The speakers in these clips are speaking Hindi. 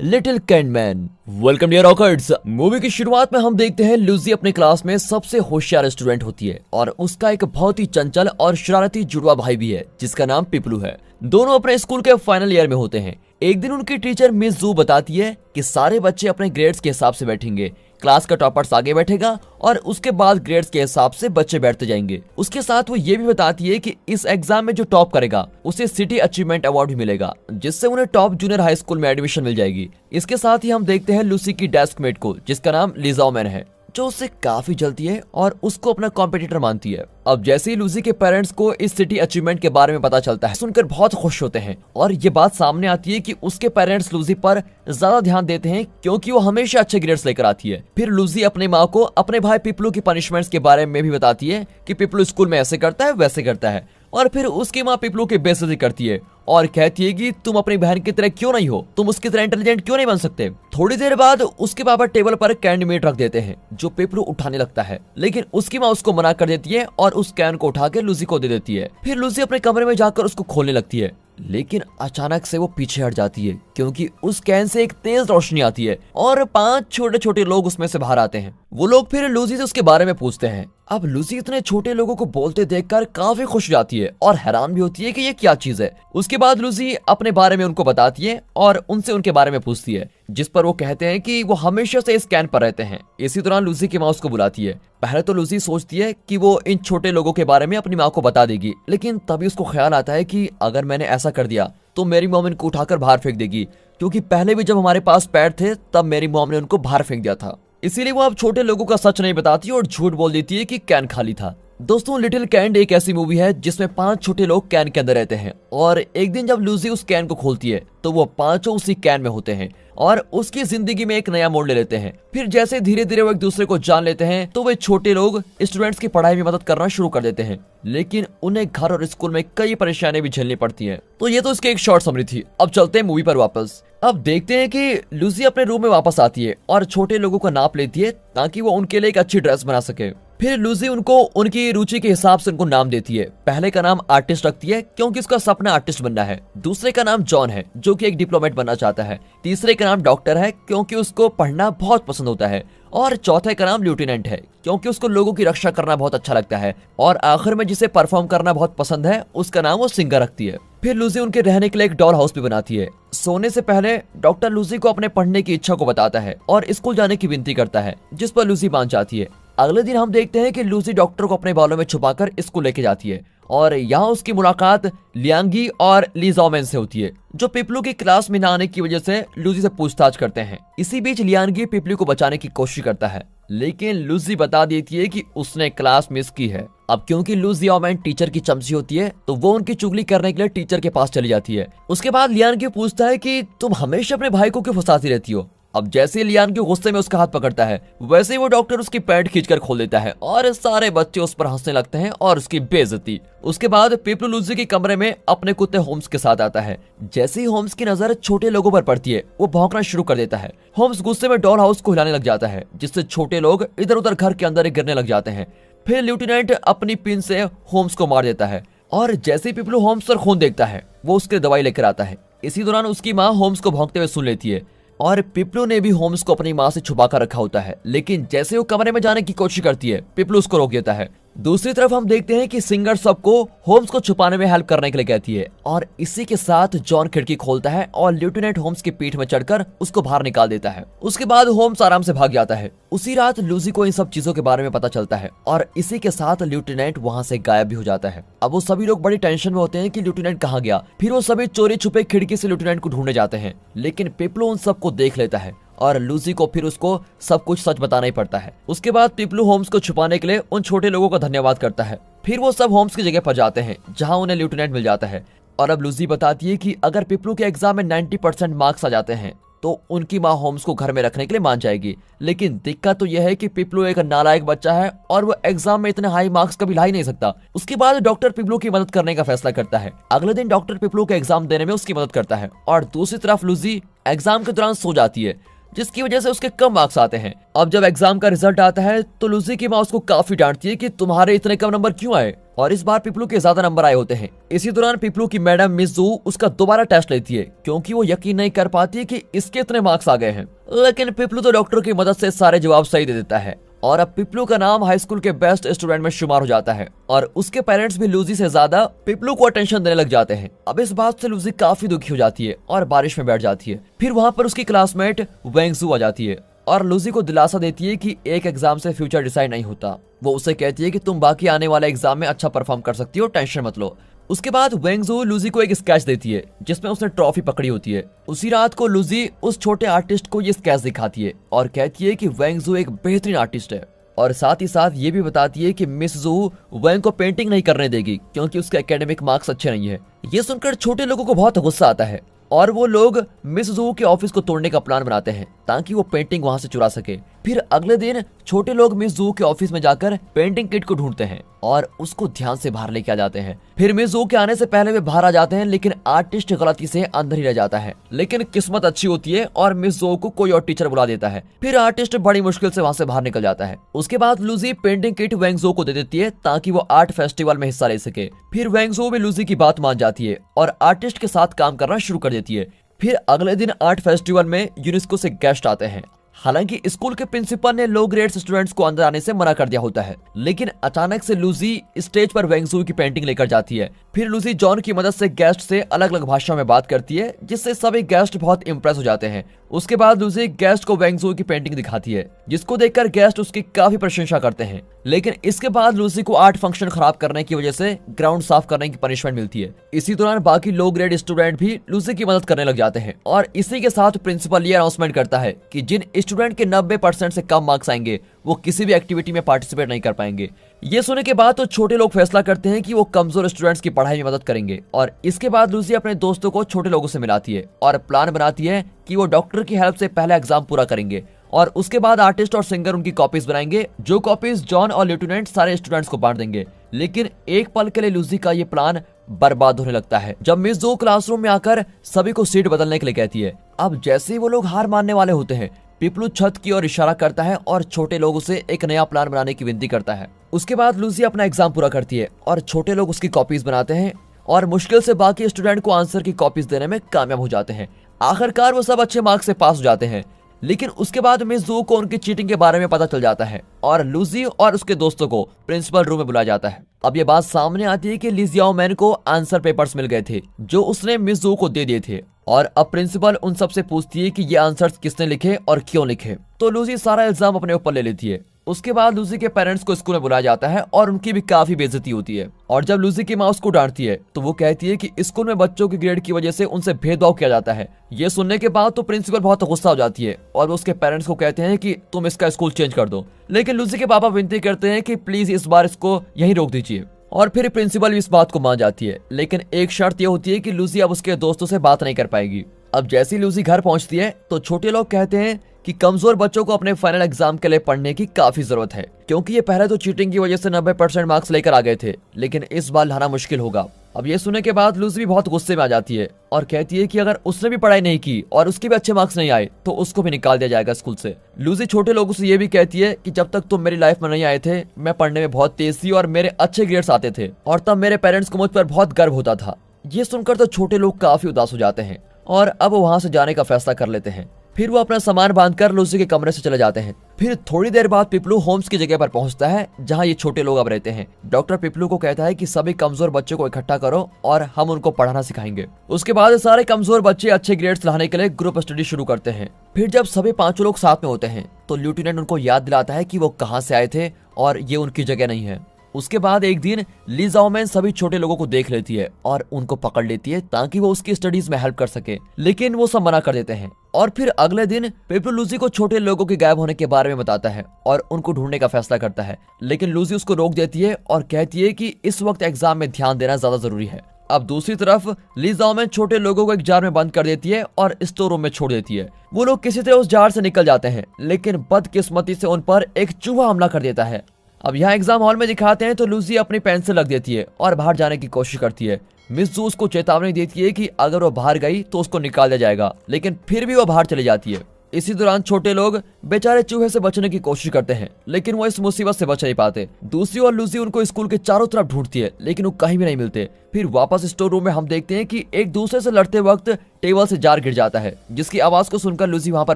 Little Candman. Welcome dear rockers. Movie की शुरुआत में हम देखते हैं लूजी अपने क्लास में सबसे होशियार स्टूडेंट होती है और उसका एक बहुत ही चंचल और शरारती जुड़वा भाई भी है जिसका नाम पिपलू है। दोनों अपने स्कूल के फाइनल ईयर में होते हैं। एक दिन उनकी टीचर मिस जू बताती है कि सारे बच्चे अपने ग्रेड्स के हिसाब से बैठेंगे, क्लास का टॉपर्स आगे बैठेगा और उसके बाद ग्रेड्स के हिसाब से बच्चे बैठते जाएंगे। उसके साथ वो ये भी बताती है कि इस एग्जाम में जो टॉप करेगा उसे सिटी अचीवमेंट अवार्ड भी मिलेगा, जिससे उन्हें टॉप जूनियर हाई स्कूल में एडमिशन मिल जाएगी। इसके साथ ही हम देखते हैं लूसी की डेस्कमेट को जिसका नाम लिज़ा ओमेन है, जो उससे काफी जलती है और उसको अपना कॉम्पिटिटर मानती है। अब जैसे ही लूजी के पेरेंट्स को इस सिटी अचीवमेंट के बारे में पता चलता है, सुनकर बहुत खुश होते हैं और ये बात सामने आती है कि उसके पेरेंट्स लूजी पर ज्यादा ध्यान देते हैं क्योंकि वो हमेशा अच्छे ग्रेड्स लेकर आती है। फिर लूजी अपनी माँ को अपने भाई पिपलू की पनिशमेंट्स के बारे में भी बताती है कि पिपलू स्कूल में ऐसे करता है वैसे करता है, और फिर उसकी माँ पिपलू की बेइज्जती करती है और कहती है कि तुम अपनी बहन की तरह क्यों नहीं हो, तुम उसकी तरह इंटेलिजेंट क्यों नहीं बन सकते। थोड़ी देर बाद उसके पापा टेबल पर कैंड मीट रख देते हैं जो पिपलू उठाने लगता है, लेकिन उसकी माँ उसको मना कर देती है और उस कैन को उठा के लूसी को दे देती है। फिर लूसी अपने कमरे में जाकर उसको खोलने लगती है, लेकिन अचानक से वो पीछे हट जाती है क्योंकि उस कैन से एक तेज रोशनी आती है और 5 छोटे छोटे लोग उसमें से बाहर आते हैं। वो लोग फिर लूसी से उसके बारे में पूछते हैं। अब लूसी इतने छोटे लोगों को बोलते देखकर काफी खुश हो जाती है और हैरान भी होती है कि ये क्या चीज है। उसके बाद लूसी अपने बारे में उनको बताती है और उनसे उनके बारे में पूछती है, जिस पर वो कहते हैं कि वो हमेशा से इस कैंप पर रहते हैं। इसी दौरान लूसी की माँ उसको बुलाती है। पहले तो लूसी सोचती है कि वो इन छोटे लोगों के बारे में अपनी माँ को बता देगी, लेकिन तभी उसको ख्याल आता है कि अगर मैंने ऐसा कर दिया तो मेरी मॉम इनको उठाकर बाहर फेंक देगी, क्योंकि पहले भी जब हमारे पास पैर थे तब मेरी मॉम ने उनको बाहर फेंक दिया था। इसीलिए वो अब छोटे लोगों का सच नहीं बताती और झूठ बोल देती है कि कैन खाली था। दोस्तों, लिटिल कैंड एक ऐसी मूवी है जिसमें 5 छोटे लोग कैन के अंदर रहते हैं और एक दिन जब लूसी उस कैन को खोलती है तो वो 5 उसी कैन में होते हैं और उसकी जिंदगी में एक नया मोड़ ले लेते हैं। फिर जैसे धीरे धीरे वो एक दूसरे को जान लेते हैं तो वे छोटे लोग स्टूडेंट्स की पढ़ाई में मदद करना शुरू कर देते हैं, लेकिन उन्हें घर और स्कूल में कई परेशानियां भी झेलनी पड़ती हैं। तो ये तो इसकी एक शॉर्ट समरी थी। अब चलते हैं मूवी पर वापस। अब देखते हैं कि लूसी अपने रूम में वापस आती है और छोटे लोगों का नाप लेती है ताकि वो उनके लिए एक अच्छी ड्रेस बना सके। फिर लूसी उनको उनकी रुचि के हिसाब से उनको नाम देती है। पहले का नाम आर्टिस्ट रखती है क्योंकि उसका सपना आर्टिस्ट बनना है। दूसरे का नाम जॉन है जो कि एक डिप्लोमेट बनना चाहता है। तीसरे का नाम डॉक्टर है क्योंकि उसको पढ़ना बहुत पसंद होता है और चौथे का नाम लेफ्टिनेंट है क्योंकि उसको लोगों की रक्षा करना बहुत अच्छा लगता है। और आखिर में जिसे परफॉर्म करना बहुत पसंद है उसका नाम वो सिंगर रखती है। फिर लूसी उनके रहने के लिए एक डॉल हाउस भी बनाती है। सोने से पहले डॉक्टर लूसी को अपने पढ़ने की इच्छा को बताता है और स्कूल जाने की विनती करता है, जिस पर लूसी मान जाती है। अगले दिन हम देखते हैं कि लूसी डॉक्टर को अपने बालों में छुपाकर स्कूल लेके जाती है और यहाँ उसकी मुलाकात लियांगी और लिज़ा ओमेन से होती है, जो पिपलू की क्लास में न आने की वजह से लूसी से पूछताछ करते हैं। इसी बीच लियांगी पिपलू को बचाने की कोशिश करता है, लेकिन लूसी बता देती है कि उसने क्लास मिस की है। अब क्योंकि लिज़ा ओमेन टीचर की चमची होती है तो वो उनकी चुगली करने के लिए टीचर के पास चली जाती है। उसके बाद लियांगी पूछता है कि तुम हमेशा अपने भाई को क्यों फंसाती रहती हो। अब जैसे ही लियांगी गुस्से में उसका हाथ पकड़ता है, वैसे ही वो डॉक्टर उसकी पैंट खींचकर खोल देता है और सारे बच्चे उस पर हंसने लगते हैं और उसकी बेइज्जती। उसके बाद पिपलू लूसी के कमरे में अपने कुत्ते होम्स के साथ आता है। जैसे ही होम्स की नजर छोटे लोगों पर पड़ती है वो भौंकना शुरू कर देता है। होम्स गुस्से में डॉल हाउस को हिलाने लग जाता है, जिससे छोटे लोग इधर उधर घर के अंदर गिरने लग जाते हैं। फिर लेफ्टिनेंट अपनी पिन से होम्स को मार देता है और जैसे ही पिपलू होम्स पर खून देखता है वो उसके दवाई लेकर आता है। इसी दौरान उसकी माँ होम्स को भौंकते हुए सुन लेती है और पिपलू ने भी होम्स को अपनी माँ से छुपा कर रखा होता है, लेकिन जैसे वो कमरे में जाने की कोशिश करती है पिपलू उसको रोक देता है। दूसरी तरफ हम देखते हैं कि सिंगर सबको होम्स को छुपाने में हेल्प करने के लिए कहती है और इसी के साथ जॉन खिड़की खोलता है और लेफ्टिनेंट होम्स की पीठ में चढ़कर उसको बाहर निकाल देता है। उसके बाद होम्स आराम से भाग जाता है। उसी रात लूसी को इन सब चीजों के बारे में पता चलता है और इसी के साथ लेफ्टिनेंट वहाँ से गायब भी हो जाता है। अब वो सभी लोग बड़ी टेंशन में होते हैं कि लेफ्टिनेंट कहाँ गया। फिर वो सभी चोरी छुपे खिड़की से लेफ्टिनेंट को ढूंढने जाते हैं, लेकिन पिपलू उन सबको देख लेता है और लूसी को फिर उसको सब कुछ सच बताना ही पड़ता है। उसके बाद पिपलू होम्स को छुपाने के लिए उन छोटे लोगों का धन्यवाद करता है। फिर वो सब होम्स की जगह पर जाते हैं जहां उन्हें लेफ्टिनेंट मिल जाता है और अब लूसी बताती है कि अगर पिपलू के एग्जाम में 90% मार्क्स आ जाते हैं तो उनकी माँ होम्स को घर में रखने के लिए मान जाएगी। लेकिन दिक्कत तो यह है कि पिपलू एक नालायक बच्चा है और वो एग्जाम में इतने हाई मार्क्स कभी ला ही नहीं सकता। उसके बाद डॉक्टर पिपलू की मदद करने का फैसला करता है। अगले दिन डॉक्टर पिपलू के एग्जाम देने में उसकी मदद करता है और दूसरी तरफ लूसी एग्जाम के दौरान सो जाती है, जिसकी वजह से उसके कम मार्क्स आते हैं। अब जब एग्जाम का रिजल्ट आता है तो लूसी की माँ उसको काफी डांटती है कि तुम्हारे इतने कम नंबर क्यों आए। और इस बार पिपलू के ज्यादा नंबर आए होते हैं। इसी दौरान पिपलू की मैडम मिस जू उसका दोबारा टेस्ट लेती है क्योंकि वो यकीन नहीं कर पाती है कि इसके इतने मार्क्स आ गए हैं। लेकिन पिपलू तो डॉक्टर की मदद से सारे जवाब सही दे देता है और अब पिपलू का नाम हाई स्कूल के बेस्ट स्टूडेंट में शुमार हो जाता है और उसके पेरेंट्स भी लूजी से ज्यादा पिपलू को अटेंशन देने लग जाते हैं। अब इस बात से लूजी काफी दुखी हो जाती है और बारिश में बैठ जाती है। फिर वहाँ पर उसकी क्लासमेट वेंगजू आ जाती है और लूजी को दिलासा देती है कि एक एग्जाम से फ्यूचर डिसाइड नहीं होता। वो उसे कहती है कि तुम बाकी आने वाले एग्जाम में अच्छा परफॉर्म कर सकती हो, टेंशन मत लो। उसके बाद वेंगजू लूजी को एक स्केच देती है जिसमें उसने ट्रॉफी पकड़ी होती है। उसी रात को लूजी उस छोटे आर्टिस्ट को ये स्केच दिखाती है और कहती है कि वेंगजू एक बेहतरीन आर्टिस्ट है और साथ ही साथ ये भी बताती है कि मिस जू वेंग को पेंटिंग नहीं करने देगी क्योंकि उसके एकेडमिक मार्क्स अच्छे नहीं है। ये सुनकर छोटे लोगों को बहुत गुस्सा आता है और वो लोग मिस जू के ऑफिस को तोड़ने का प्लान बनाते हैं ताकि वो पेंटिंग वहां से चुरा सके। फिर अगले दिन छोटे लोग मिस जू के ऑफिस में जाकर पेंटिंग किट को ढूंढते हैं और उसको ध्यान से बाहर लेके आ जाते हैं। फिर मिस जू के आने से पहले वे बाहर आ जाते हैं लेकिन आर्टिस्ट गलती से अंदर ही रह जाता है। लेकिन किस्मत अच्छी होती है और मिस जू को कोई और टीचर बुला देता है। फिर आर्टिस्ट बड़ी मुश्किल से वहां से बाहर निकल जाता है। उसके बाद लूजी पेंटिंग किट वेंगजू को दे देती है ताकि वो आर्ट फेस्टिवल में हिस्सा ले सके। फिर वेंगजू भी लूजी की बात मान जाती है और आर्टिस्ट के साथ काम करना शुरू कर देती है। फिर अगले दिन आर्ट फेस्टिवल में यूनेस्को से गेस्ट आते हैं। हालांकि स्कूल के प्रिंसिपल ने लो ग्रेड स्टूडेंट्स को अंदर आने से मना कर दिया होता है, लेकिन अचानक से लूजी स्टेज पर वेंगजू की पेंटिंग लेकर जाती है। फिर लूजी जॉन की मदद से गेस्ट से अलग अलग भाषा में बात करती है जिससे सभी गेस्ट बहुत इंप्रेस हो जाते हैं। उसके बाद लूजी गेस्ट को वेंगजू की पेंटिंग दिखाती है जिसको देखकर गेस्ट उसकी काफी प्रशंसा करते हैं। लेकिन इसके बाद लूजी को आर्ट फंक्शन खराब करने की वजह से ग्राउंड साफ करने की पनिशमेंट मिलती है। इसी दौरान बाकी लो ग्रेड स्टूडेंट भी लूजी की मदद करने लग जाते हैं और इसी के साथ प्रिंसिपल ये अनाउंसमेंट करता है कि जिन स्टूडेंट के 90% से कम मार्क्स आएंगे वो किसी भी एक्टिविटी में पार्टिसिपेट नहीं कर पाएंगे। ये सुनने के बाद तो छोटे लोग फैसला करते हैं कि वो कमजोर स्टूडेंट्स की पढ़ाई में मदद करेंगे और इसके बाद लूजी अपने दोस्तों को छोटे लोगों से मिलाती है और प्लान बनाती है कि वो डॉक्टर की हेल्प से पहला एग्जाम पूरा करेंगे और उसके बाद आर्टिस्ट और सिंगर उनकी कॉपीज बनाएंगे जो कॉपीज जॉन और लेफ्टिनेंट सारे स्टूडेंट्स को बांट देंगे। लेकिन एक पल के लिए लूजी का ये प्लान बर्बाद होने लगता है जब मिस जू क्लासरूम में आकर सभी को सीट बदलने के लिए कहती है। अब जैसे ही वो लोग हार मानने वाले होते हैं, पिपलू छत की ओर इशारा करता है और छोटे लोगों से एक नया प्लान बनाने की विनती करता है। उसके बाद लूजी अपना एग्जाम पूरा करती है और छोटे लोग उसकी कॉपीज बनाते हैं और मुश्किल से बाकी स्टूडेंट को आंसर की कॉपीज देने में कामयाब हो जाते हैं। आखिरकार वो सब अच्छे मार्क्स से पास हो जाते हैं। लेकिन उसके बाद मिस जू को उनकी चीटिंग के बारे में पता चल जाता है और लूजी और उसके दोस्तों को प्रिंसिपल रूम में बुलाया जाता है। अब ये बात सामने आती है कि ली जियाओ मैन को आंसर पेपर्स मिल गए थे जो उसने मिस जू को दे दिए थे और अब प्रिंसिपल उन सब से पूछती है कि ये आंसर्स किसने लिखे और क्यों लिखे। तो लूजी सारा इल्जाम अपने ऊपर ले लेती है। उसके बाद लूजी के पेरेंट्स को स्कूल में बुलाया जाता है और उनकी भी काफी बेइज्जती होती है और जब लूजी की माँ उसको डांटती है तो वो कहती है कि स्कूल में बच्चों की ग्रेड की वजह से उनसे भेदभाव किया जाता है। ये सुनने के बाद तो प्रिंसिपल बहुत गुस्सा हो जाती है और वो उसके पेरेंट्स को कहते हैं कि तुम इसका स्कूल चेंज कर दो। लेकिन लूजी के पापा विनती करते हैं कि प्लीज इस बार इसको यहीं रोक दीजिए और फिर प्रिंसिपल भी इस बात को मान जाती है। लेकिन एक शर्त ये होती है कि लूजी अब उसके दोस्तों से बात नहीं कर पाएगी। अब जैसे ही लूजी घर पहुंचती है तो छोटे लोग कहते हैं कि कमजोर बच्चों को अपने फाइनल एग्जाम के लिए पढ़ने की काफी जरूरत है क्योंकि ये पहले तो चीटिंग की वजह से 90% मार्क्स लेकर आ गए थे, लेकिन इस बार लाना मुश्किल होगा। अब ये सुनने के बाद लूजी भी बहुत गुस्से में आ जाती है और कहती है कि अगर उसने भी पढ़ाई नहीं की और उसके भी अच्छे मार्क्स नहीं आए तो उसको भी निकाल दिया जाएगा स्कूल से। लूजी छोटे लोगों से ये भी कहती है कि जब तक तुम मेरी लाइफ में नहीं आए थे मैं पढ़ने में बहुत तेज थी और मेरे अच्छे ग्रेड्स आते थे और तब मेरे पेरेंट्स को मुझ पर बहुत गर्व होता था। ये सुनकर तो छोटे लोग काफी उदास हो जाते हैं और अब वहां से जाने का फैसला कर लेते हैं। फिर वो अपना सामान बांधकर लूसी के कमरे से चले जाते हैं। फिर थोड़ी देर बाद पिपलू होम्स की जगह पर पहुंचता है जहां ये छोटे लोग अब रहते हैं। डॉक्टर पिपलू को कहता है कि सभी कमजोर बच्चों को इकट्ठा करो और हम उनको पढ़ाना सिखाएंगे। उसके बाद सारे कमजोर बच्चे अच्छे ग्रेड्स लाने के लिए ग्रुप स्टडी शुरू करते हैं। फिर जब सभी पांचों लोग साथ में होते हैं तो लेफ्टिनेंट उनको याद दिलाता है कि वो कहाँ से आए थे और ये उनकी जगह नहीं है। उसके बाद एक दिन ली जियाओ मैन सभी छोटे लोगों को देख लेती है और उनको पकड़ लेती है ताकि वो उसकी स्टडीज में हेल्प कर सके, लेकिन वो सब मना कर देते हैं। और फिर अगले दिन पिपलू लूसी को छोटे लोगों के गायब होने के बारे में बताता है और उनको ढूंढने का फैसला करता है, लेकिन लूसी उसको रोक देती है और कहती है कि इस वक्त एग्जाम में ध्यान देना ज्यादा जरूरी है। अब दूसरी तरफ ली जियाओ मैन छोटे लोगों को एक जार में बंद कर देती है और स्टोर रूम में छोड़ देती है। वो लोग किसी तरह उस जार से निकल जाते हैं, लेकिन बदकिस्मती से उन पर एक चूहा हमला कर देता है। अब यहाँ एग्जाम हॉल में दिखाते हैं तो लूसी अपनी पेंसिल रख देती है और बाहर जाने की कोशिश करती है। मिस जू उसको चेतावनी देती है कि अगर वो बाहर गई तो उसको निकाल दिया जाएगा, लेकिन फिर भी वो बाहर चली जाती है। इसी दौरान छोटे लोग बेचारे चूहे से बचने की कोशिश करते हैं, लेकिन वो इस मुसीबत से बच नहीं पाते। दूसरी ओर लूसी उनको स्कूल के चारों तरफ ढूंढती है, लेकिन वो कहीं भी नहीं मिलते। फिर वापस स्टोर रूम में हम देखते हैं कि एक दूसरे से लड़ते वक्त टेबल से जार गिर जाता है, जिसकी आवाज को सुनकर लूसी वहां पर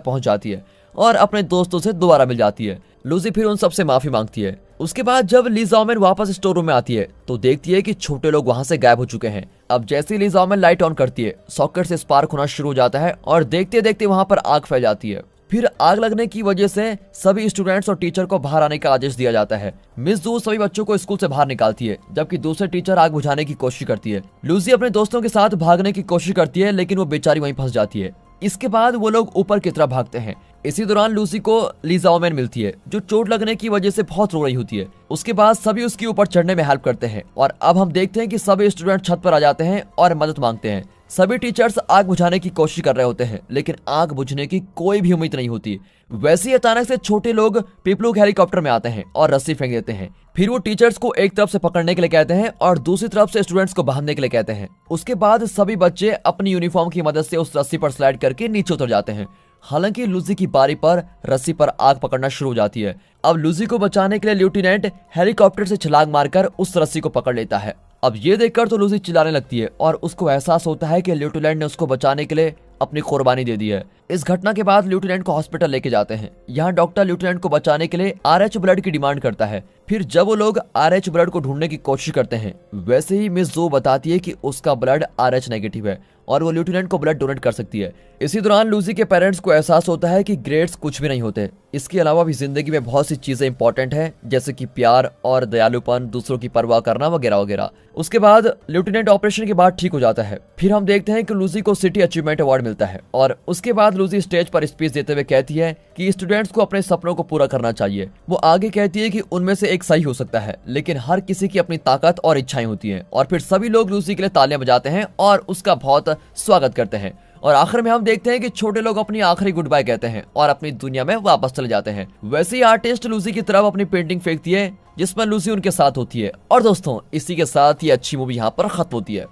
पहुंच जाती है और अपने दोस्तों से दोबारा मिल जाती है। लूसी फिर उन सबसे माफी मांगती है। उसके बाद जब ली ज़ाओमेन वापस स्टोर रूम में आती है तो देखती है कि छोटे लोग वहां से गायब हो चुके हैं। अब जैसे ही ली ज़ाओमेन लाइट ऑन करती है, सॉकेट से स्पार्क होना शुरू हो जाता है और देखते देखते वहां पर आग फैल जाती है। फिर आग लगने की वजह से सभी स्टूडेंट्स और टीचर को बाहर आने का आदेश दिया जाता है। मिस जू सभी बच्चों को स्कूल से बाहर निकालती है, जबकि दूसरे टीचर आग बुझाने की कोशिश करती है। लूसी अपने दोस्तों के साथ भागने की कोशिश करती है, लेकिन वो बेचारी वहीं फंस जाती है। इसके बाद वो लोग ऊपर की तरफ भागते हैं। इसी दौरान लूसी को ली ज़ाओमेन मिलती है, जो चोट लगने की वजह से बहुत रो रही होती है। उसके बाद सभी उसके ऊपर चढ़ने में हेल्प करते हैं और अब हम देखते हैं कि सभी स्टूडेंट छत पर आ जाते हैं और मदद मांगते हैं। सभी टीचर्स आग बुझाने की कोशिश कर रहे होते हैं, लेकिन आग बुझने की कोई भी उम्मीद नहीं होती। वैसे ही अचानक से छोटे लोग पिपलू के हेलीकॉप्टर में आते हैं और रस्सी फेंक देते हैं। फिर वो टीचर्स को एक तरफ से पकड़ने के लिए कहते हैं और दूसरी तरफ से स्टूडेंट्स को बांधने के लिए कहते हैं। उसके बाद सभी बच्चे अपनी यूनिफॉर्म की मदद से उस रस्सी पर स्लाइड करके नीचे उतर जाते हैं। हालांकि लूसी की बारी पर रस्सी पर आग पकड़ना शुरू हो जाती है। अब लूसी को बचाने के लिए लेफ्टिनेंट हेलीकॉप्टर से छलांग मारकर उस रस्सी को पकड़ लेता है। अब ये देखकर तो लूसी चिल्लाने लगती है और उसको एहसास होता है कि लेफ्टिनेंट ने उसको बचाने के लिए अपनी कुर्बानी दे दी है। इस घटना के बाद लेफ्टिनेंट को हॉस्पिटल लेके जाते हैं। यहाँ डॉक्टर लेफ्टिनेंट को बचाने के लिए RH ब्लड की डिमांड करता है। फिर जब वो लोग RH ब्लड को ढूंढने की कोशिश करते हैं, वैसे ही मिस जो बताती है कि उसका ब्लड RH नेगेटिव है और वो लेफ्टिनेंट को ब्लड डोनेट कर सकती है। इसी दौरान लूसी के पेरेंट्स को एहसास होता है कि ग्रेड्स कुछ भी नहीं होते। इसके अलावा भी जिंदगी में बहुत सी चीजें इंपॉर्टेंट हैं, जैसे कि प्यार और दयालुपन, दूसरों की परवाह करना वगैरह वगैरह। उसके बाद लेफ्टिनेंट ऑपरेशन के बाद ठीक हो जाता है। फिर हम देखते हैं कि लूसी को सिटी अचीवमेंट अवार्ड मिलता है और उसके बाद लूसी स्टेज पर स्पीच देते हुए कहती है कि स्टूडेंट्स को अपने सपनों को पूरा करना चाहिए। वो आगे कहती है कि उनमें से एक सही हो सकता है, लेकिन हर किसी की अपनी ताकत और इच्छाएं होती हैं। और फिर सभी लोग लूसी के लिए तालियां बजाते हैं और उसका बहुत स्वागत करते हैं। और आखिर में हम देखते हैं कि छोटे लोग अपनी आखिरी गुड बाय कहते हैं और अपनी दुनिया में वापस चले जाते हैं। वैसे ही आर्टिस्ट लूसी की तरफ अपनी पेंटिंग फेंकती है, जिसमें लूसी उनके साथ होती है। और दोस्तों, इसी के साथ ये अच्छी मूवी यहाँ पर खत्म होती है।